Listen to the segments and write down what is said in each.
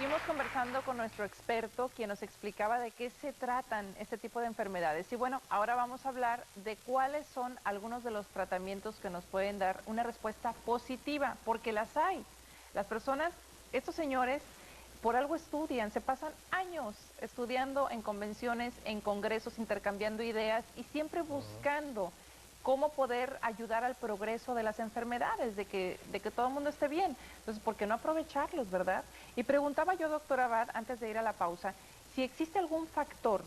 Seguimos conversando con nuestro experto, quien nos explicaba de qué se tratan este tipo de enfermedades. Y bueno, ahora vamos a hablar de cuáles son algunos de los tratamientos que nos pueden dar una respuesta positiva, porque las hay. Las personas, estos señores, por algo estudian, se pasan años estudiando en convenciones, en congresos, intercambiando ideas y siempre buscando cómo poder ayudar al progreso de las enfermedades, de que todo el mundo esté bien. Entonces, ¿por qué no aprovecharlos, verdad? Y preguntaba yo, doctora Abad, antes de ir a la pausa, si existe algún factor,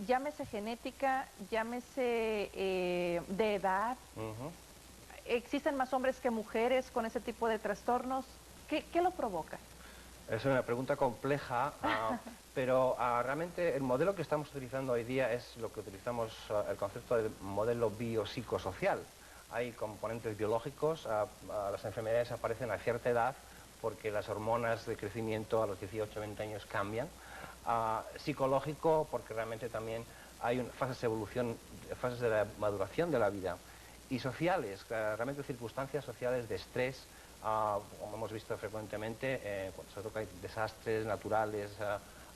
llámese genética, llámese de edad, ¿existen más hombres que mujeres con ese tipo de trastornos? ¿Qué lo provoca? Es una pregunta compleja, pero realmente el modelo que estamos utilizando hoy día es lo que utilizamos, el concepto del modelo biopsicosocial. Hay componentes biológicos, las enfermedades aparecen a cierta edad porque las hormonas de crecimiento a los 18 o 20 años cambian. Psicológico, porque realmente también hay fases de evolución, fases de la maduración de la vida. Y sociales, realmente circunstancias sociales de estrés, como hemos visto frecuentemente, cuando se toca desastres naturales,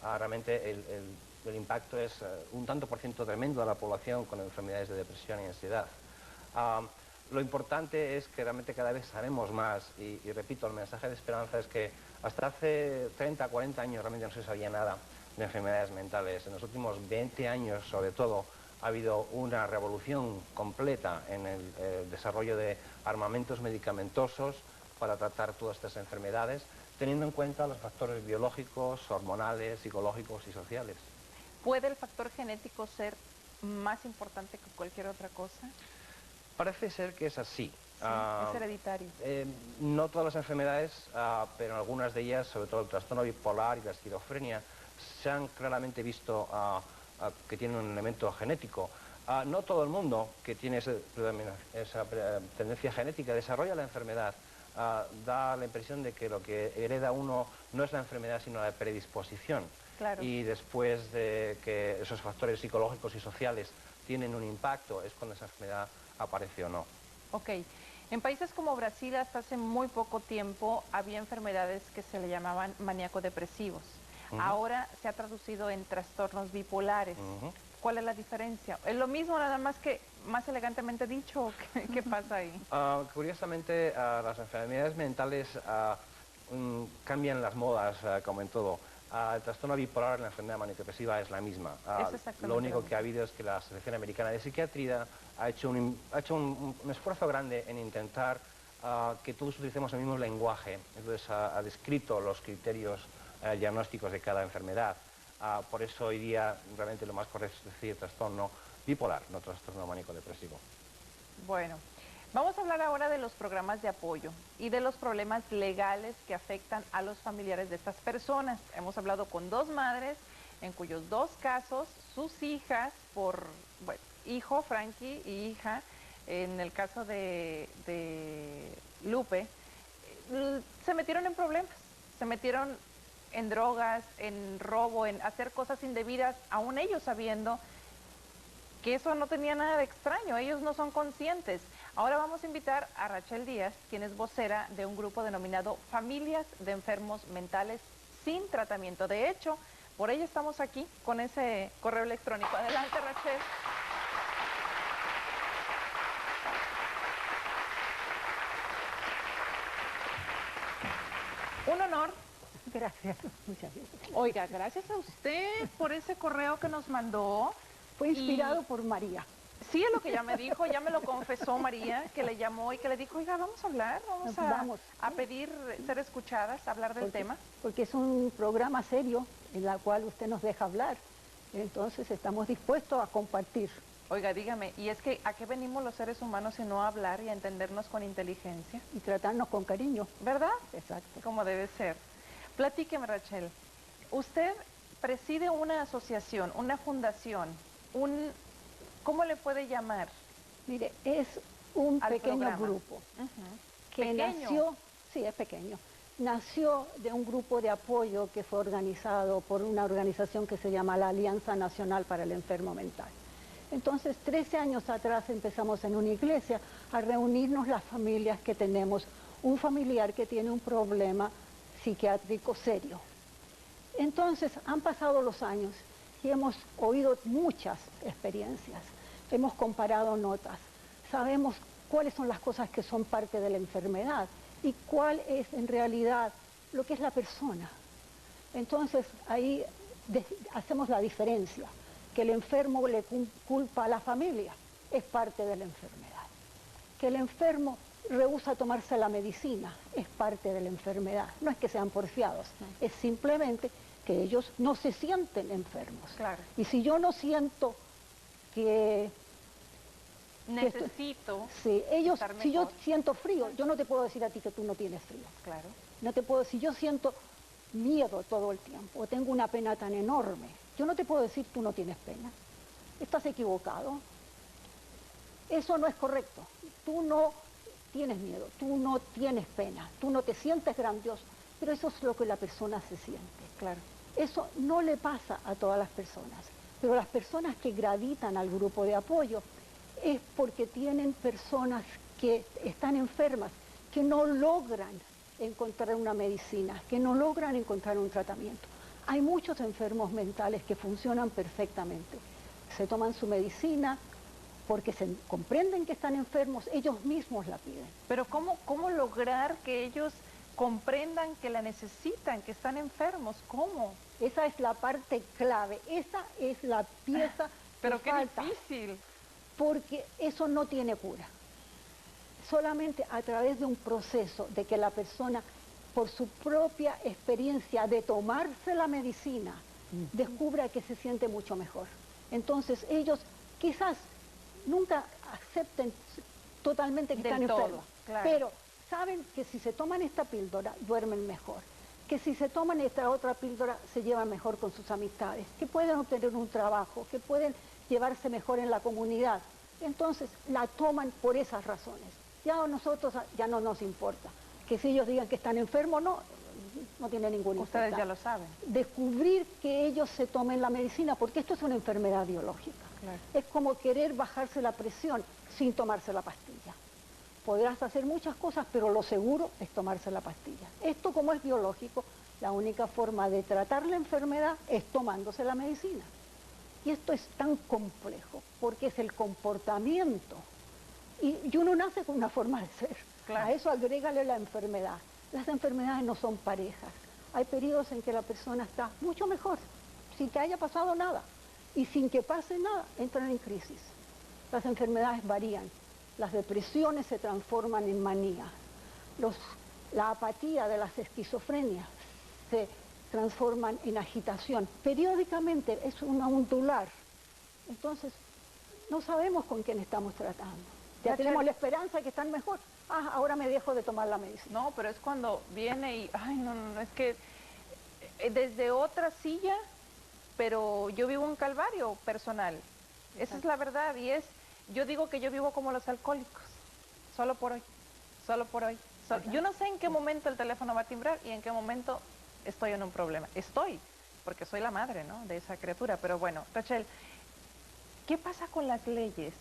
realmente el impacto es un tanto por ciento tremendo de la población con enfermedades de depresión y ansiedad. Lo importante es que realmente cada vez sabemos más, y repito, el mensaje de esperanza es que hasta hace 30, 40 años realmente no se sabía nada de enfermedades mentales. En los últimos 20 años, sobre todo, ha habido una revolución completa en el desarrollo de armamentos medicamentosos para tratar todas estas enfermedades, teniendo en cuenta los factores biológicos, hormonales, psicológicos y sociales. ¿Puede el factor genético ser más importante que cualquier otra cosa? Parece ser que es así. Sí, es hereditario. No todas las enfermedades, pero en algunas de ellas, sobre todo el trastorno bipolar y la esquizofrenia, se han claramente visto que tienen un elemento genético. No todo el mundo que tiene esa tendencia genética desarrolla la enfermedad. Da la impresión de que lo que hereda uno no es la enfermedad, sino la predisposición. Claro. Y después de que esos factores psicológicos y sociales tienen un impacto, es cuando esa enfermedad aparece o no. Ok. En países como Brasil, hasta hace muy poco tiempo, había enfermedades que se le llamaban maníaco-depresivos. Ahora se ha traducido en trastornos bipolares. ¿Cuál es la diferencia? ¿Es lo mismo, nada más que más elegantemente dicho? ¿Qué pasa ahí? Curiosamente, las enfermedades mentales cambian las modas, como en todo. El trastorno bipolar, la enfermedad maníaco-depresiva es la misma. Lo único que ha habido es que la Asociación Americana de Psiquiatría ha hecho un esfuerzo grande en intentar que todos utilicemos el mismo lenguaje. Entonces ha descrito los criterios diagnósticos de cada enfermedad. Por eso hoy día realmente lo más correcto es decir trastorno bipolar, no trastorno maníaco-depresivo. Bueno, vamos a hablar ahora de los programas de apoyo y de los problemas legales que afectan a los familiares de estas personas. Hemos hablado con dos madres en cuyos dos casos sus hijas, hijo, Frankie, y hija, en el caso de Lupe, se metieron en problemas, se metieron en drogas, en robo, en hacer cosas indebidas, aún ellos sabiendo que eso no tenía nada de extraño, ellos no son conscientes. Ahora vamos a invitar a Rachel Díaz, quien es vocera de un grupo denominado Familias de Enfermos Mentales Sin Tratamiento. De hecho, por ella estamos aquí con ese correo electrónico. Adelante, Rachel. Un honor. Gracias, muchas gracias. Oiga, gracias a usted por ese correo que nos mandó. Fue inspirado por María. Sí, es lo que ya me dijo, ya me lo confesó María, que le llamó y que le dijo, oiga, vamos a hablar, vamos a pedir ser escuchadas, hablar del tema. Porque es un programa serio en el cual usted nos deja hablar, entonces estamos dispuestos a compartir. Oiga, dígame, ¿y es que a qué venimos los seres humanos sino a hablar y a entendernos con inteligencia? Y tratarnos con cariño. ¿Verdad? Exacto. Como debe ser. Platíqueme, Rachel, usted preside una asociación, una fundación, ¿cómo le puede llamar? Mire, es un pequeño grupo que nació, sí, es pequeño, nació de un grupo de apoyo que fue organizado por una organización que se llama la Alianza Nacional para el Enfermo Mental. Entonces, 13 años atrás empezamos en una iglesia a reunirnos las familias que tenemos un familiar que tiene un problema psiquiátrico serio. Entonces, han pasado los años y hemos oído muchas experiencias, hemos comparado notas, sabemos cuáles son las cosas que son parte de la enfermedad y cuál es en realidad lo que es la persona. Entonces, ahí hacemos la diferencia, que el enfermo le culpa a la familia, es parte de la enfermedad. Que el enfermo rehúsa tomarse la medicina, es parte de la enfermedad. No es que sean porfiados, es simplemente que ellos no se sienten enfermos. Claro. Y si yo no siento que... Necesito sí, ellos, estar mejor. si yo siento frío, yo no te puedo decir a ti que tú no tienes frío. Claro. No te puedo, si yo siento miedo todo el tiempo, o tengo una pena tan enorme, yo no te puedo decir tú no tienes pena. Estás equivocado. Eso no es correcto. Tú no tienes miedo, tú no tienes pena, tú no te sientes grandioso, pero eso es lo que la persona se siente. Claro. Eso no le pasa a todas las personas, pero las personas que gravitan al grupo de apoyo es porque tienen personas que están enfermas, que no logran encontrar una medicina, que no logran encontrar un tratamiento. Hay muchos enfermos mentales que funcionan perfectamente. Se toman su medicina porque se comprenden que están enfermos, ellos mismos la piden. Pero ¿cómo lograr que ellos comprendan que la necesitan, que están enfermos? ¿Cómo? Esa es la parte clave, esa es la pieza pero que falta. Pero qué difícil. Porque eso no tiene cura. Solamente a través de un proceso de que la persona, por su propia experiencia de tomarse la medicina, descubra que se siente mucho mejor. Entonces ellos quizás nunca acepten totalmente que están enfermos, claro. Pero saben que si se toman esta píldora duermen mejor, que si se toman esta otra píldora se llevan mejor con sus amistades, que pueden obtener un trabajo, que pueden llevarse mejor en la comunidad. Entonces la toman por esas razones. Ya a nosotros ya no nos importa que si ellos digan que están enfermos, no tiene ningún importancia. Ustedes ya lo saben. Descubrir que ellos se tomen la medicina, porque esto es una enfermedad biológica. Claro. Es como querer bajarse la presión sin tomarse la pastilla. Podrás hacer muchas cosas, pero lo seguro es tomarse la pastilla. Esto, como es biológico, la única forma de tratar la enfermedad es tomándose la medicina. Y esto es tan complejo, porque es el comportamiento. Y uno nace con una forma de ser. Claro. A eso agrégale la enfermedad. Las enfermedades no son parejas. Hay periodos en que la persona está mucho mejor, sin que haya pasado nada. Y sin que pase nada, entran en crisis. Las enfermedades varían. Las depresiones se transforman en manía. La apatía de las esquizofrenias se transforman en agitación. Periódicamente es una ondular. Entonces, no sabemos con quién estamos tratando. Ya tenemos la esperanza de que están mejor. Ahora me dejo de tomar la medicina. No, pero es cuando viene y, ay, no, es que desde otra silla, pero yo vivo un calvario personal. Exacto. Esa es la verdad y yo digo que yo vivo como los alcohólicos, solo por hoy, solo por hoy. Yo no sé en qué momento el teléfono va a timbrar y en qué momento estoy en un problema. Estoy, porque soy la madre, ¿no?, de esa criatura. Pero bueno, Rachel, ¿qué pasa con las leyes?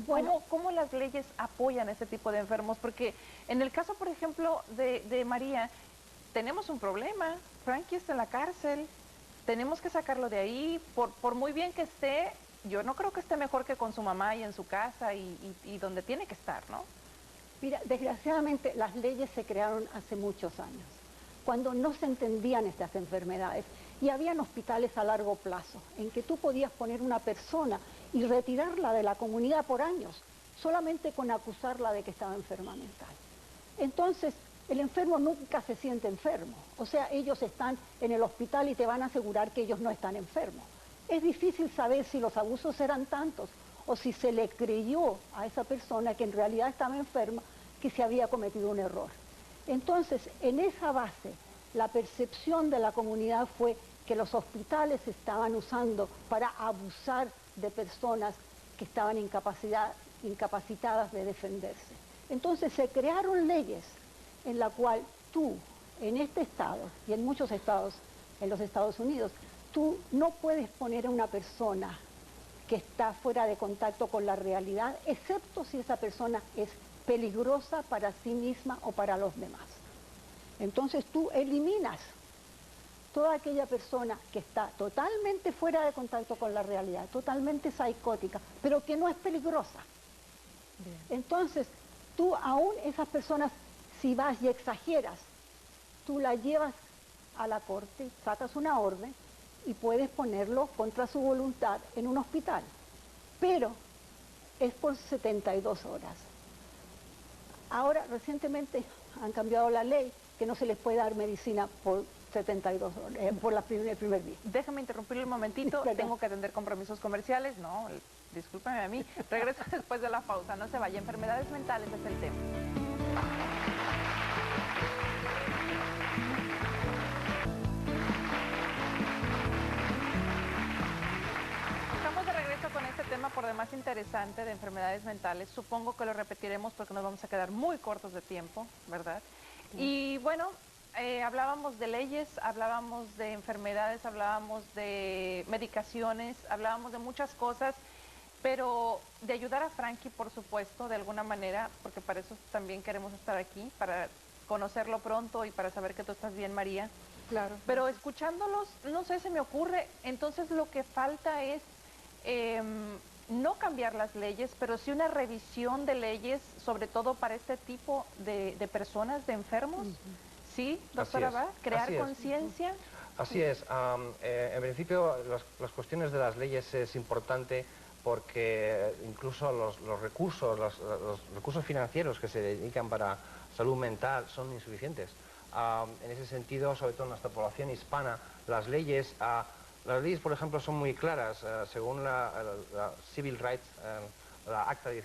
Bueno, ¿Cómo las leyes apoyan a este tipo de enfermos? Porque en el caso, por ejemplo, de María, tenemos un problema. Frankie está en la cárcel, tenemos que sacarlo de ahí. Por muy bien que esté, yo no creo que esté mejor que con su mamá y en su casa y donde tiene que estar, ¿no? Mira, desgraciadamente las leyes se crearon hace muchos años, cuando no se entendían estas enfermedades y habían hospitales a largo plazo en que tú podías poner una persona y retirarla de la comunidad por años, solamente con acusarla de que estaba enferma mental. Entonces, el enfermo nunca se siente enfermo, o sea, ellos están en el hospital y te van a asegurar que ellos no están enfermos. Es difícil saber si los abusos eran tantos o si se le creyó a esa persona que en realidad estaba enferma, que se había cometido un error. Entonces, en esa base, la percepción de la comunidad fue que los hospitales se estaban usando para abusar de personas que estaban incapacitadas de defenderse. Entonces se crearon leyes en la cual tú, en este estado y en muchos estados, en los Estados Unidos, tú no puedes poner a una persona que está fuera de contacto con la realidad, excepto si esa persona es peligrosa para sí misma o para los demás. Entonces tú eliminas toda aquella persona que está totalmente fuera de contacto con la realidad, totalmente psicótica, pero que no es peligrosa. Bien. Entonces, tú aún esas personas, si vas y exageras, tú la llevas a la corte, sacas una orden y puedes ponerlo contra su voluntad en un hospital. Pero es por 72 horas. Ahora, recientemente han cambiado la ley que no se les puede dar medicina por 72 horas, por el primer día. Déjame interrumpirle un momentito, tengo que atender compromisos comerciales, no, discúlpame a mí. Regreso después de la pausa, no se vaya. Enfermedades mentales es el tema. Estamos de regreso con este tema por demás interesante de enfermedades mentales. Supongo que lo repetiremos porque nos vamos a quedar muy cortos de tiempo, ¿verdad? Y bueno, hablábamos de leyes, hablábamos de enfermedades, hablábamos de medicaciones, hablábamos de muchas cosas, pero de ayudar a Frankie, por supuesto, de alguna manera, porque para eso también queremos estar aquí, para conocerlo pronto y para saber que tú estás bien, María. Claro. Pero escuchándolos, no sé, se me ocurre, entonces lo que falta es no cambiar las leyes, pero sí una revisión de leyes, sobre todo para este tipo de personas, de enfermos. ¿Sí, doctora Abad? ¿Crear conciencia? Así es. En principio, las cuestiones de las leyes es importante porque incluso los recursos financieros que se dedican para salud mental son insuficientes. En ese sentido, sobre todo en nuestra población hispana, las leyes, por ejemplo, son muy claras. Según la Civil Rights, la Acta de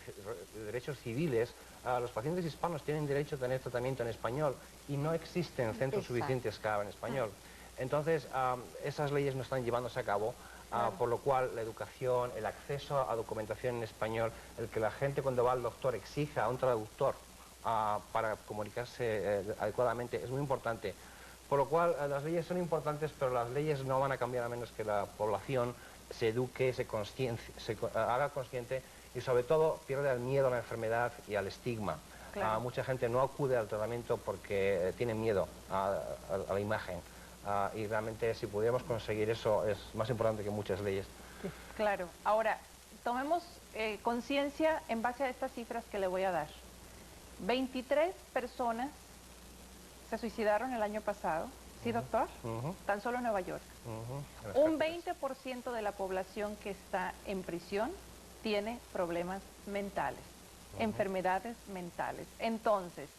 Derechos Civiles, los pacientes hispanos tienen derecho a tener tratamiento en español y no existen centros suficientes que hablen español. Entonces, esas leyes no están llevándose a cabo, por lo cual la educación, el acceso a documentación en español, el que la gente cuando va al doctor exija a un traductor para comunicarse adecuadamente es muy importante. Por lo cual, las leyes son importantes, pero las leyes no van a cambiar a menos que la población se eduque, se haga consciente y sobre todo pierda el miedo a la enfermedad y al estigma. Claro. Mucha gente no acude al tratamiento porque tiene miedo a la imagen. Y realmente si pudiéramos conseguir eso es más importante que muchas leyes. Sí. Claro. Ahora, tomemos conciencia en base a estas cifras que le voy a dar. 23 personas se suicidaron el año pasado. ¿Sí, doctor? Tan solo en Nueva York. Un 20% de la población que está en prisión tiene problemas mentales, enfermedades mentales. Entonces,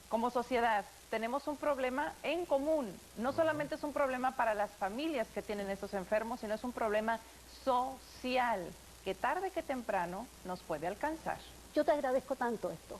como sociedad, tenemos un problema en común. No solamente es un problema para las familias que tienen estos enfermos, sino es un problema social que tarde que temprano nos puede alcanzar. Yo te agradezco tanto esto,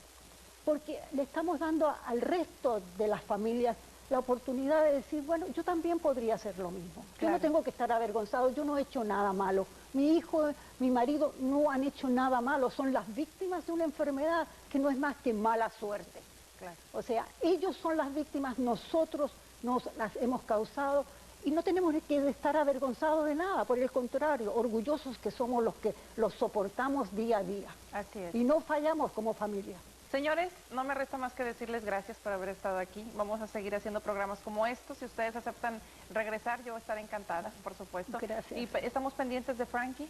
porque le estamos dando al resto de las familias la oportunidad de decir, bueno, yo también podría hacer lo mismo. Claro. Yo no tengo que estar avergonzado, yo no he hecho nada malo. Mi hijo, mi marido no han hecho nada malo, son las víctimas de una enfermedad que no es más que mala suerte. Claro. O sea, ellos son las víctimas, nosotros nos las hemos causado y no tenemos que estar avergonzados de nada, por el contrario, orgullosos que somos los que los soportamos día a día. Así es. Y no fallamos como familia. Señores, no me resta más que decirles gracias por haber estado aquí. Vamos a seguir haciendo programas como estos. Si ustedes aceptan regresar, yo estaré encantada, por supuesto. Gracias. Y estamos pendientes de Frankie,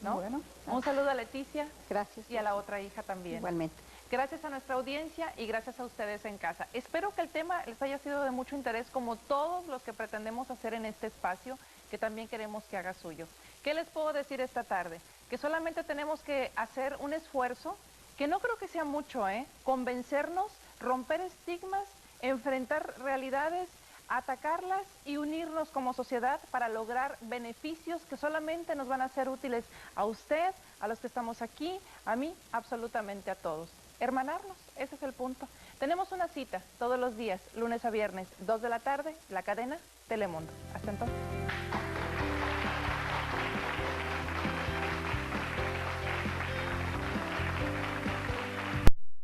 ¿no? Bueno. Un saludo a Leticia. Gracias. Y a la otra hija también. Igualmente. Gracias a nuestra audiencia y gracias a ustedes en casa. Espero que el tema les haya sido de mucho interés, como todos los que pretendemos hacer en este espacio, que también queremos que haga suyo. ¿Qué les puedo decir esta tarde? Que solamente tenemos que hacer un esfuerzo, que no creo que sea mucho, convencernos, romper estigmas, enfrentar realidades, atacarlas y unirnos como sociedad para lograr beneficios que solamente nos van a ser útiles a usted, a los que estamos aquí, a mí, absolutamente a todos. Hermanarnos, ese es el punto. Tenemos una cita todos los días, lunes a viernes, 2 de la tarde, la cadena Telemundo. Hasta entonces.